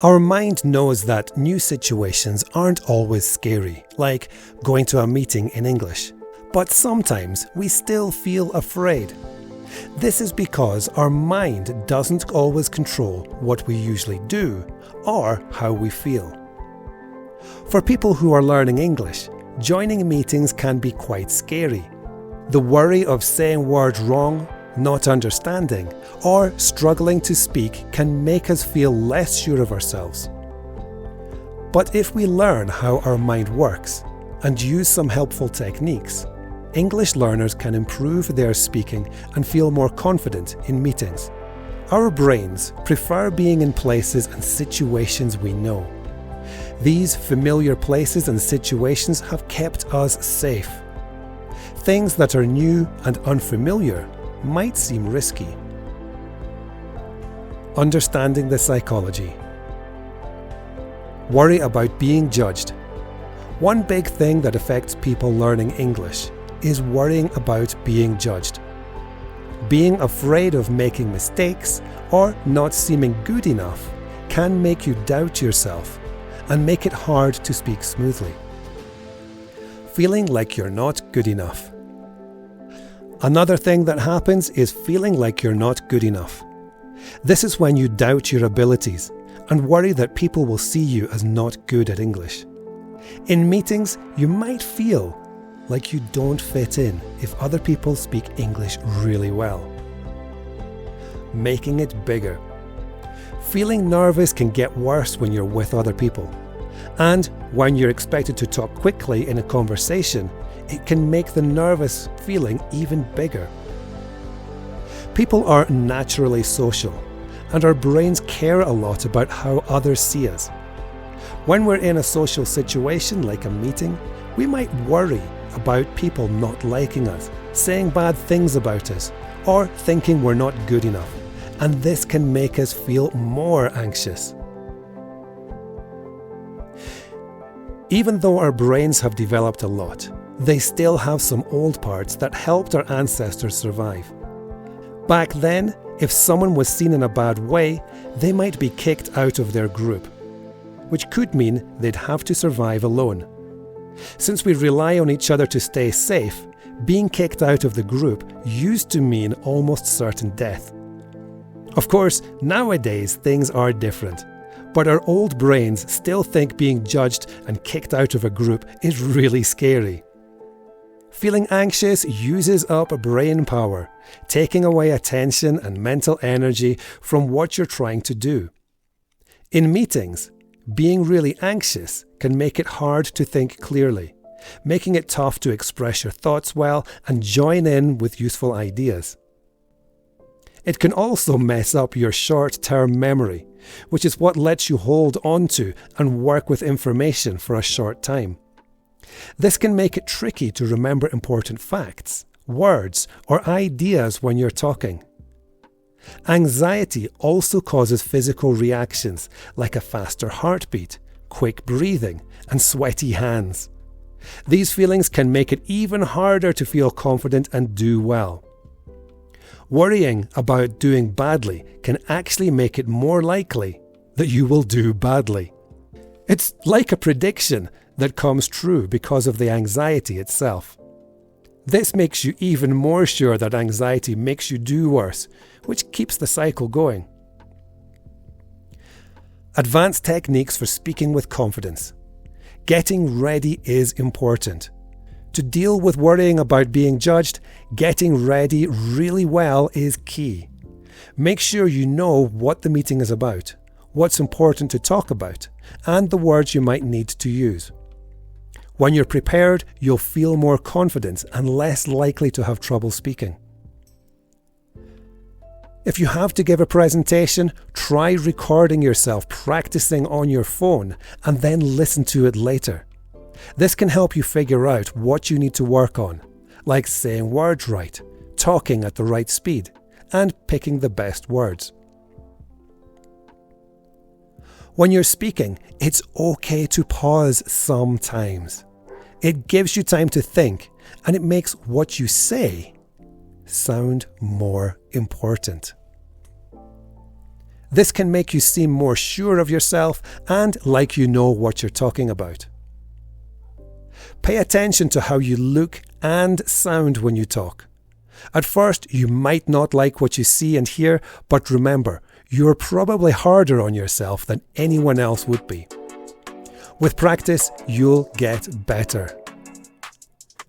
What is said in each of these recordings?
Our mind knows that new situations aren't always scary, like going to a meeting in English. But sometimes we still feel afraid. This is because our mind doesn't always control what we usually do or how we feel. For people who are learning English, joining meetings can be quite scary. The worry of saying words wrong, not understanding, or struggling to speak can make us feel less sure of ourselves. But if we learn how our mind works and use some helpful techniques, English learners can improve their speaking and feel more confident in meetings. Our brains prefer being in places and situations we know. These familiar places and situations have kept us safe. Things that are new and unfamiliar might seem risky. Understanding the psychology. Worry about being judged. One big thing that affects people learning English is worrying about being judged. Being afraid of making mistakes or not seeming good enough can make you doubt yourself and make it hard to speak smoothly. Feeling like you're not good enough. Another thing that happens is feeling like you're not good enough. This is when you doubt your abilities and worry that people will see you as not good at English. In meetings, you might feel like you don't fit in if other people speak English really well. Making it bigger. Feeling nervous can get worse when you're with other people. And when you're expected to talk quickly in a conversation, it can make the nervous feeling even bigger. People are naturally social, and our brains care a lot about how others see us. When we're in a social situation like a meeting, we might worry about people not liking us, saying bad things about us, or thinking we're not good enough, and this can make us feel more anxious. Even though our brains have developed a lot, they still have some old parts that helped our ancestors survive. Back then, if someone was seen in a bad way, they might be kicked out of their group, which could mean they'd have to survive alone. Since we rely on each other to stay safe, being kicked out of the group used to mean almost certain death. Of course, nowadays things are different, but our old brains still think being judged and kicked out of a group is really scary. Feeling anxious uses up brain power, taking away attention and mental energy from what you're trying to do. In meetings, being really anxious can make it hard to think clearly, making it tough to express your thoughts well and join in with useful ideas. It can also mess up your short-term memory, which is what lets you hold on to and work with information for a short time. This can make it tricky to remember important facts, words, or ideas when you're talking. Anxiety also causes physical reactions like a faster heartbeat, quick breathing, and sweaty hands. These feelings can make it even harder to feel confident and do well. Worrying about doing badly can actually make it more likely that you will do badly. It's like a prediction that comes true because of the anxiety itself. This makes you even more sure that anxiety makes you do worse, which keeps the cycle going. Advanced techniques for speaking with confidence. Getting ready is important. To deal with worrying about being judged, getting ready really well is key. Make sure you know what the meeting is about, what's important to talk about, and the words you might need to use. When you're prepared, you'll feel more confident and less likely to have trouble speaking. If you have to give a presentation, try recording yourself practicing on your phone and then listen to it later. This can help you figure out what you need to work on, like saying words right, talking at the right speed, and picking the best words. When you're speaking, it's okay to pause sometimes. It gives you time to think, and it makes what you say sound more important. This can make you seem more sure of yourself and like you know what you're talking about. Pay attention to how you look and sound when you talk. At first, you might not like what you see and hear, but remember, you're probably harder on yourself than anyone else would be. With practice, you'll get better.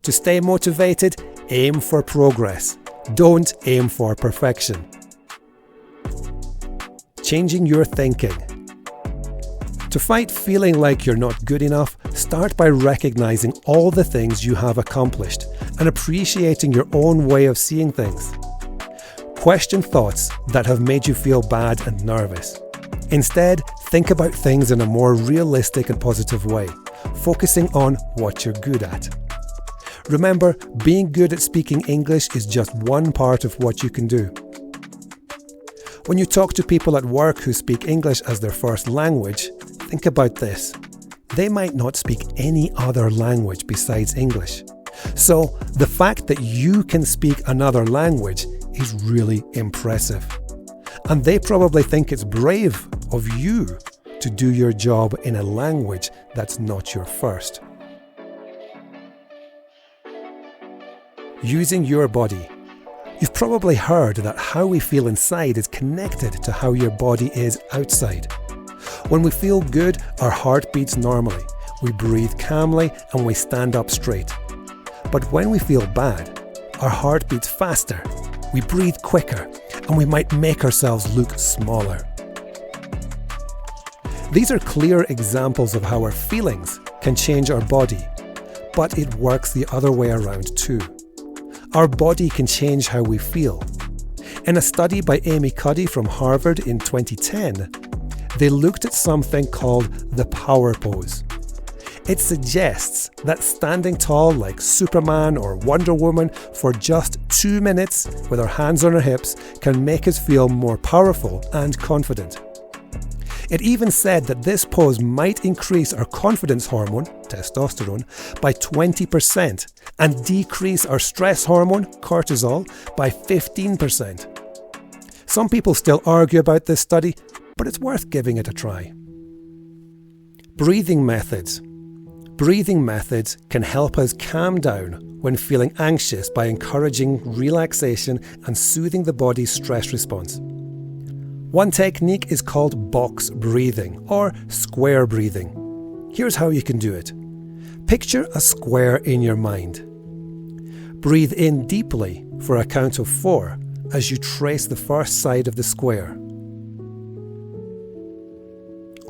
To stay motivated, aim for progress. Don't aim for perfection. Changing your thinking. To fight feeling like you're not good enough, start by recognizing all the things you have accomplished and appreciating your own way of seeing things. Question thoughts that have made you feel bad and nervous. Instead, think about things in a more realistic and positive way, focusing on what you're good at. Remember, being good at speaking English is just one part of what you can do. When you talk to people at work who speak English as their first language, think about this. They might not speak any other language besides English. So, the fact that you can speak another language is really impressive. And they probably think it's brave of you to do your job in a language that's not your first. Using your body. You've probably heard that how we feel inside is connected to how your body is outside. When we feel good, our heart beats normally, we breathe calmly and we stand up straight. But when we feel bad, our heart beats faster, we breathe quicker, and we might make ourselves look smaller. These are clear examples of how our feelings can change our body, but it works the other way around too. Our body can change how we feel. In a study by Amy Cuddy from Harvard in 2010, they looked at something called the power pose. It suggests that standing tall like Superman or Wonder Woman for just 2 minutes with our hands on our hips can make us feel more powerful and confident. It even said that this pose might increase our confidence hormone, testosterone, by 20% and decrease our stress hormone, cortisol, by 15%. Some people still argue about this study, but it's worth giving it a try. Breathing methods. Breathing methods can help us calm down when feeling anxious by encouraging relaxation and soothing the body's stress response. One technique is called box breathing or square breathing. Here's how you can do it. Picture a square in your mind. Breathe in deeply for a count of 4 as you trace the first side of the square.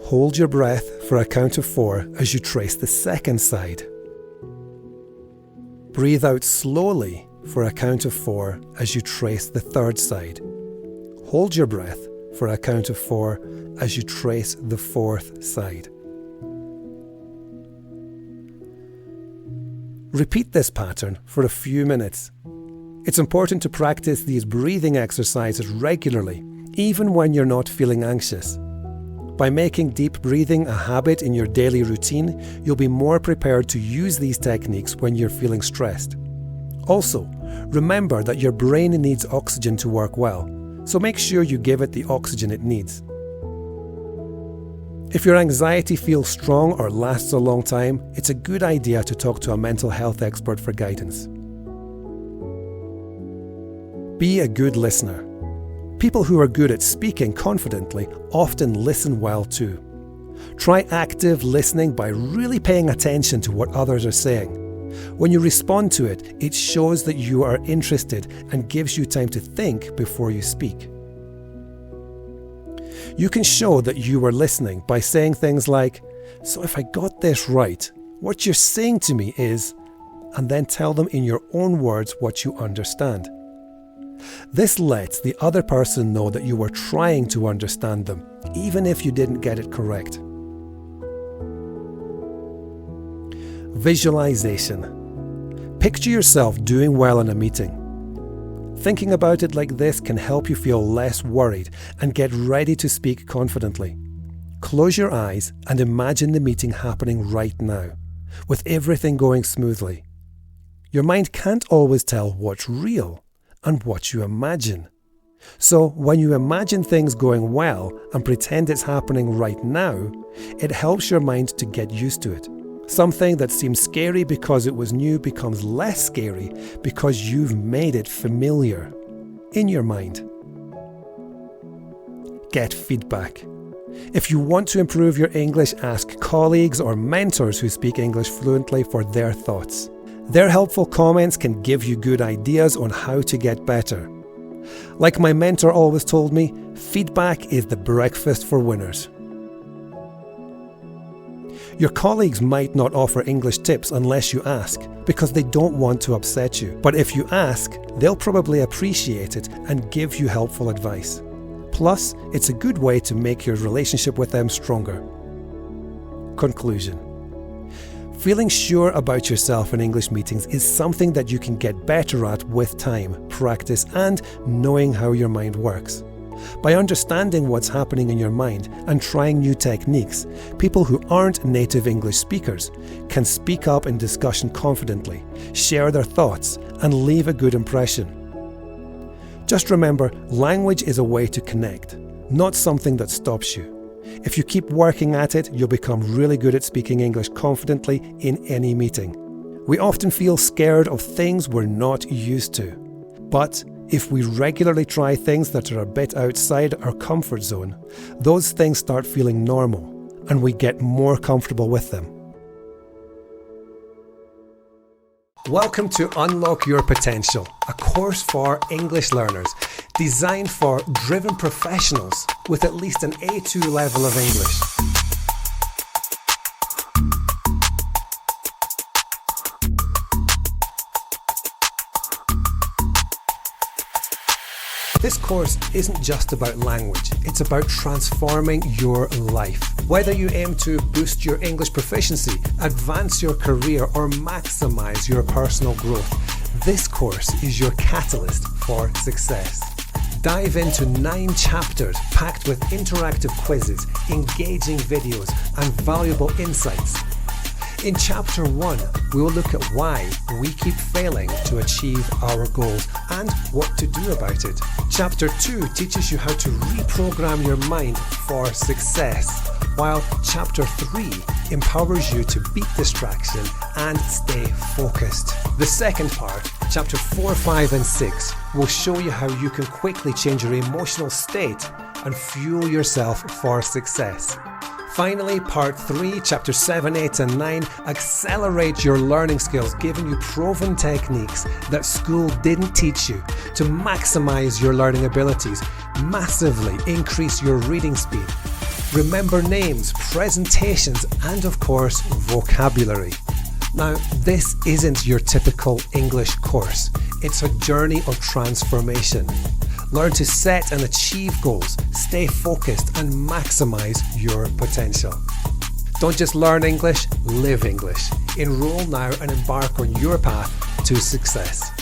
Hold your breath for a count of 4 as you trace the second side. Breathe out slowly for a count of 4 as you trace the third side. Hold your breath for a count of 4 as you trace the fourth side. Repeat this pattern for a few minutes. It's important to practice these breathing exercises regularly, even when you're not feeling anxious. By making deep breathing a habit in your daily routine, you'll be more prepared to use these techniques when you're feeling stressed. Also, remember that your brain needs oxygen to work well, so make sure you give it the oxygen it needs. If your anxiety feels strong or lasts a long time, it's a good idea to talk to a mental health expert for guidance. Be a good listener. People who are good at speaking confidently often listen well too. Try active listening by really paying attention to what others are saying. When you respond to it, it shows that you are interested and gives you time to think before you speak. You can show that you are listening by saying things like, "So if I got this right, what you're saying to me is," and then tell them in your own words what you understand. This lets the other person know that you were trying to understand them, even if you didn't get it correct. Visualization. Picture yourself doing well in a meeting. Thinking about it like this can help you feel less worried and get ready to speak confidently. Close your eyes and imagine the meeting happening right now, with everything going smoothly. Your mind can't always tell what's real and what you imagine. So when you imagine things going well and pretend it's happening right now, it helps your mind to get used to it. Something that seems scary because it was new becomes less scary because you've made it familiar in your mind. Get feedback. If you want to improve your English, ask colleagues or mentors who speak English fluently for their thoughts. Their helpful comments can give you good ideas on how to get better. Like my mentor always told me, feedback is the breakfast for winners. Your colleagues might not offer English tips unless you ask, because they don't want to upset you. But if you ask, they'll probably appreciate it and give you helpful advice. Plus, it's a good way to make your relationship with them stronger. Conclusion. Feeling sure about yourself in English meetings is something that you can get better at with time, practice, and knowing how your mind works. By understanding what's happening in your mind and trying new techniques, people who aren't native English speakers can speak up in discussion confidently, share their thoughts, and leave a good impression. Just remember, language is a way to connect, not something that stops you. If you keep working at it, you'll become really good at speaking English confidently in any meeting. We often feel scared of things we're not used to. But if we regularly try things that are a bit outside our comfort zone, those things start feeling normal and we get more comfortable with them. Welcome to Unlock Your Potential, a course for English learners designed for driven professionals with at least an A2 level of English. This course isn't just about language, it's about transforming your life. Whether you aim to boost your English proficiency, advance your career, or maximize your personal growth, this course is your catalyst for success. Dive into 9 chapters packed with interactive quizzes, engaging videos, and valuable insights. In Chapter 1, we will look at why we keep failing to achieve our goals and what to do about it. Chapter 2 teaches you how to reprogram your mind for success, while Chapter 3 empowers you to beat distraction and stay focused. The second part, Chapter 4, 5 and 6, will show you how you can quickly change your emotional state and fuel yourself for success. Finally, Part 3, Chapter 7, 8 and 9 accelerate your learning skills, giving you proven techniques that school didn't teach you to maximize your learning abilities, massively increase your reading speed, remember names, presentations, and of course, vocabulary. Now, this isn't your typical English course. It's a journey of transformation. Learn to set and achieve goals, stay focused, and maximize your potential. Don't just learn English, live English. Enroll now and embark on your path to success.